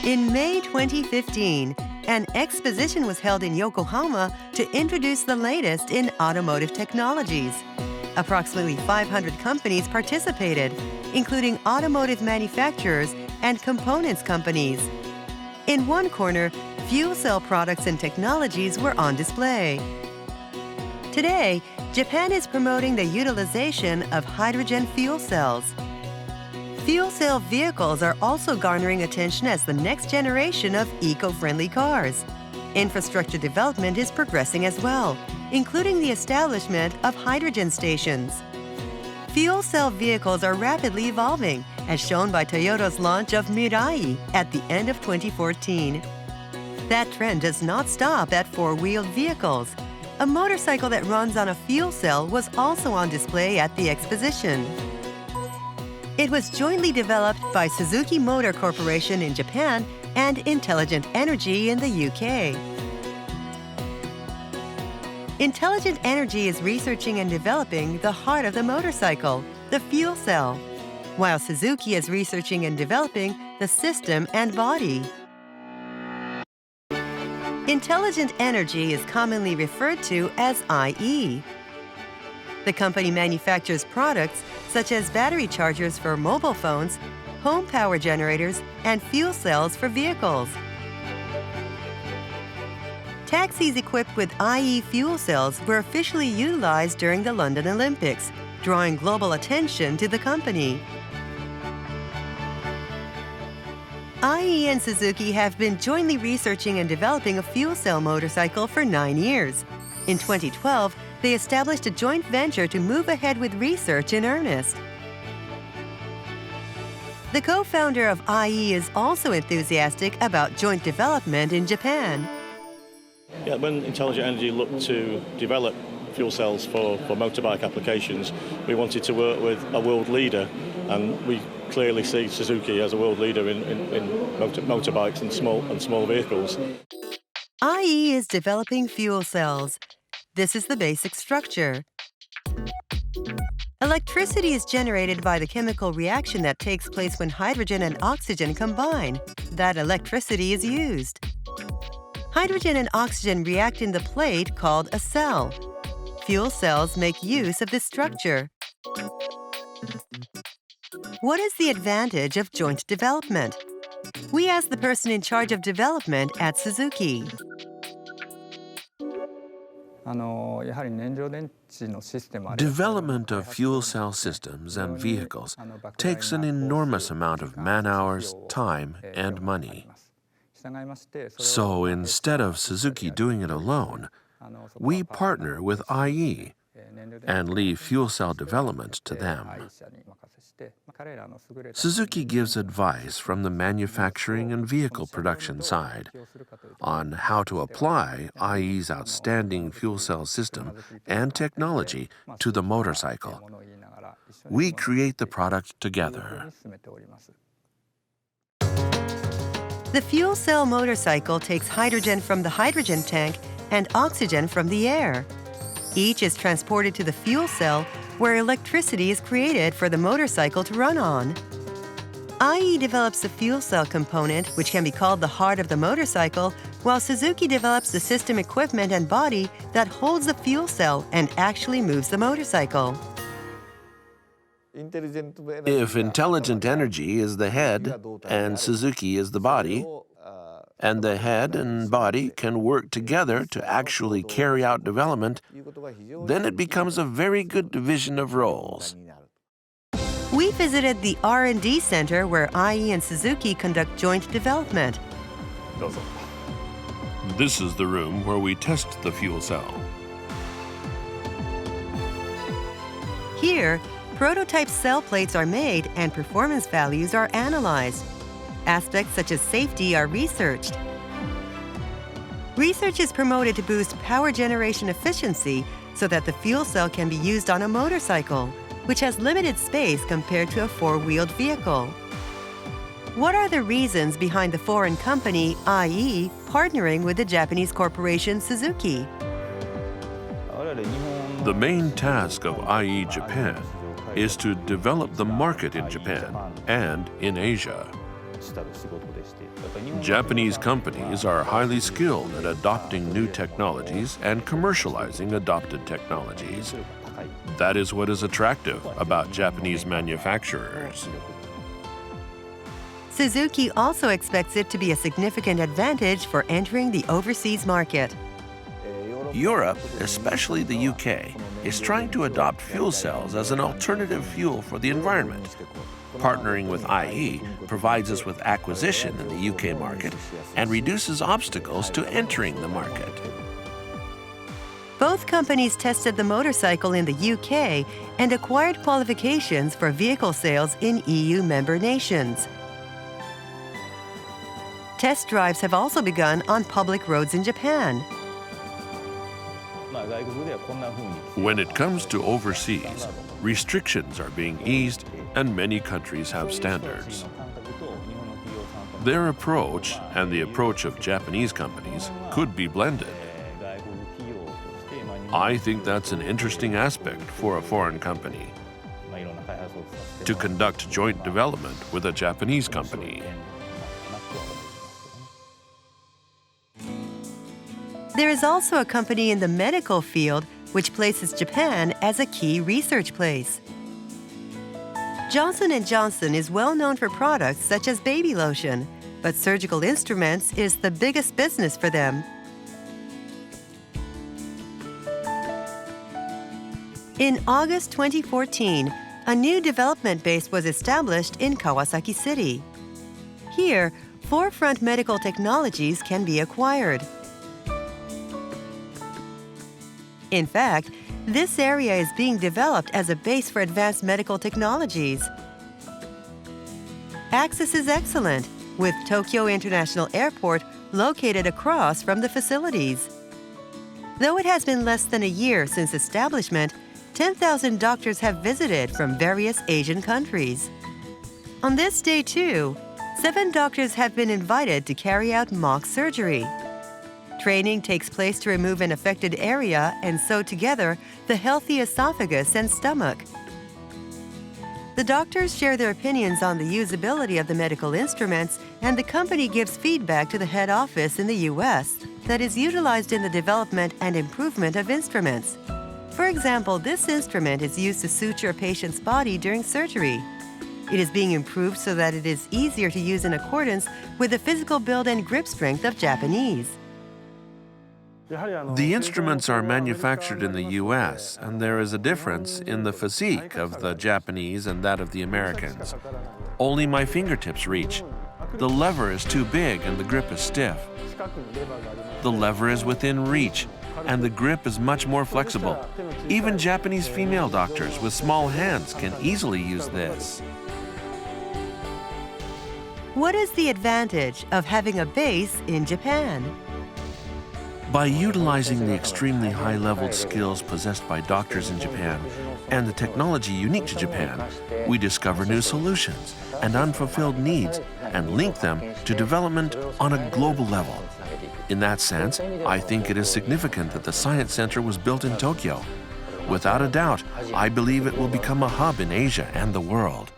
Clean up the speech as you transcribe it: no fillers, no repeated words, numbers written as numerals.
In May 2015, an exposition was held in Yokohama to introduce the latest in automotive technologies. Approximately 500 companies participated, including automotive manufacturers and components companies. In one corner, fuel cell products and technologies were on display. Today, Japan is promoting the utilization of hydrogen fuel cells. Fuel cell vehicles are also garnering attention as the next generation of eco-friendly cars. Infrastructure development is progressing as well, including the establishment of hydrogen stations. Fuel cell vehicles are rapidly evolving, as shown by Toyota's launch of Mirai at the end of 2014. That trend does not stop at four-wheeled vehicles. A motorcycle that runs on a fuel cell was also on display at the exposition. It was jointly developed by Suzuki Motor Corporation in Japan and Intelligent Energy in the UK. Intelligent Energy is researching and developing the heart of the motorcycle, the fuel cell, while Suzuki is researching and developing the system and body. Intelligent Energy is commonly referred to as IE. The company manufactures products such as battery chargers for mobile phones, home power generators, and fuel cells for vehicles. Taxis equipped with IE fuel cells were officially utilized during the London Olympics, drawing global attention to the company. IE and Suzuki have been jointly researching and developing a fuel cell motorcycle for 9 years. In 2012, they established a joint venture to move ahead with research in earnest. The co-founder of IE is also enthusiastic about joint development in Japan. Yeah, when Intelligent Energy looked to develop fuel cells for motorbike applications, we wanted to work with a world leader, and we clearly see Suzuki as a world leader in motorbikes and small vehicles. IE is developing fuel cells. This is the basic structure. Electricity is generated by the chemical reaction that takes place when hydrogen and oxygen combine. That electricity is used. Hydrogen and oxygen react in the plate called a cell. Fuel cells make use of this structure. What is the advantage of joint development? We asked the person in charge of development at Suzuki. Development of fuel cell systems and vehicles takes an enormous amount of man-hours, time, and money. So instead of Suzuki doing it alone, we partner with IE and leave fuel cell development to them. Suzuki gives advice from the manufacturing and vehicle production side on how to apply IE's outstanding fuel cell system and technology to the motorcycle. We create the product together. The fuel cell motorcycle takes hydrogen from the hydrogen tank and oxygen from the air. Each is transported to the fuel cell, where electricity is created for the motorcycle to run on. IE develops the fuel cell component, which can be called the heart of the motorcycle, while Suzuki develops the system equipment and body that holds the fuel cell and actually moves the motorcycle. If Intelligent Energy is the head and Suzuki is the body, and the head and body can work together to actually carry out development, then it becomes a very good division of roles. We visited the R&D Center where IE and Suzuki conduct joint development. This is the room where we test the fuel cell. Here, prototype cell plates are made and performance values are analyzed. Aspects such as safety are researched. Research is promoted to boost power generation efficiency so that the fuel cell can be used on a motorcycle, which has limited space compared to a four-wheeled vehicle. What are the reasons behind the foreign company, IE, partnering with the Japanese corporation Suzuki? The main task of IE Japan is to develop the market in Japan and in Asia. Japanese companies are highly skilled at adopting new technologies and commercializing adopted technologies. That is what is attractive about Japanese manufacturers. Suzuki also expects it to be a significant advantage for entering the overseas market. Europe, especially the UK, is trying to adopt fuel cells as an alternative fuel for the environment. Partnering with IE provides us with acquisition in the UK market and reduces obstacles to entering the market. Both companies tested the motorcycle in the UK and acquired qualifications for vehicle sales in EU member nations. Test drives have also begun on public roads in Japan. When it comes to overseas, restrictions are being eased and many countries have standards. Their approach and the approach of Japanese companies could be blended. I think that's an interesting aspect for a foreign company, to conduct joint development with a Japanese company. There is also a company in the medical field which places Japan as a key research place. Johnson & Johnson is well known for products such as baby lotion, but surgical instruments is the biggest business for them. In August 2014, a new development base was established in Kawasaki City. Here, forefront medical technologies can be acquired. In fact, this area is being developed as a base for advanced medical technologies. Access is excellent, with Tokyo International Airport located across from the facilities. Though it has been less than a year since establishment, 10,000 doctors have visited from various Asian countries. On this day, too, 7 doctors have been invited to carry out mock surgery. Training takes place to remove an affected area and sew together the healthy esophagus and stomach. The doctors share their opinions on the usability of the medical instruments, and the company gives feedback to the head office in the U.S. that is utilized in the development and improvement of instruments. For example, this instrument is used to suture a patient's body during surgery. It is being improved so that it is easier to use in accordance with the physical build and grip strength of Japanese. The instruments are manufactured in the US, and there is a difference in the physique of the Japanese and that of the Americans. Only my fingertips reach. The lever is too big and the grip is stiff. The lever is within reach, and the grip is much more flexible. Even Japanese female doctors with small hands can easily use this. What is the advantage of having a base in Japan? By utilizing the extremely high-leveled skills possessed by doctors in Japan and the technology unique to Japan, we discover new solutions and unfulfilled needs and link them to development on a global level. In that sense, I think it is significant that the Science Center was built in Tokyo. Without a doubt, I believe it will become a hub in Asia and the world.